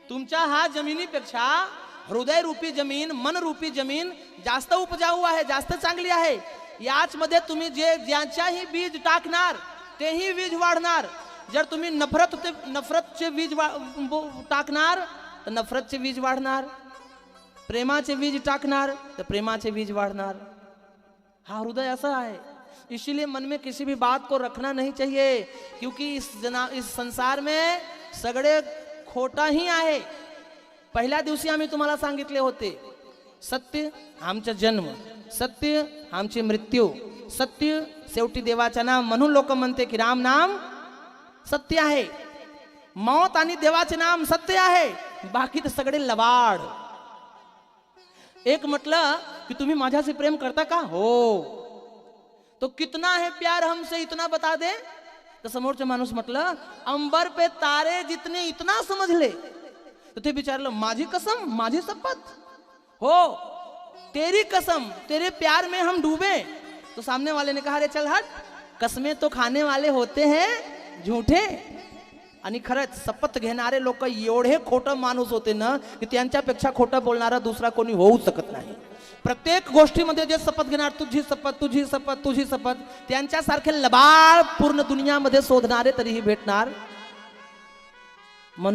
तुमच्या हा जमिनीपेक्षा हृदय रूपी जमीन, मन रूपी जमीन जास्त उपजाऊ आहे, जास्त चांगली आहे। याच मध्ये तुम्ही जे ज्याच्याही बीज टाकणार तेही बीज वाढणार। जर तुम्ही नफरतचे बीज टाकणार तर नफरतचे बीज वाढणार, प्रेमाचे बीज टाकणार तर प्रेमाचे बीज वाढणार। हाँ हृदय ऐसा है, इसीलिए मन में किसी भी बात को रखना नहीं चाहिए, क्योंकि इस संसार में सगळे खोटा ही आहे। पहिल्या दिवशी आम्ही तुम्हाला सांगितले होते, सत्य आमचा जन्म, सत्य आमची मृत्यू, सत्य शेवटी देवाचे नाम। म्हणून लोक म्हणते की राम नाम सत्य आहे, मौत आणि देवाचे नाम सत्य आहे, बाकी तर सगळे लबाड। एक म्हटलं की तुम्ही माझ्याशी प्रेम करता का? हो। तो कितना है प्यार हमसे इतना बता दे। तो समोरचा माणूस म्हटलं अंबर पे तारे जितने इतना समझ ले। तो ते विचारलं माझी कसम, माझी शपथ, हो तेरी कसम, तेरे प्यार में हम डूबे। तो सामने वाले ने कहा अरे चल हट, कसमें तो खाने वाले होते हैं झूठे। आणि खरंच शपथ घेणारे लोक एवढे खोटं माणूस होते ना की त्यांच्यापेक्षा खोटं बोलणारा दुसरा कोणी होऊ शकत नाही। प्रत्येक गोष्टीमध्ये जे शपथ घेणार तुझी शपथ, तुझी शपथ, तुझी शपथ, त्यांच्यासारखे लबाड पूर्ण दुनियामध्ये शोधणारे तरीही भेटणार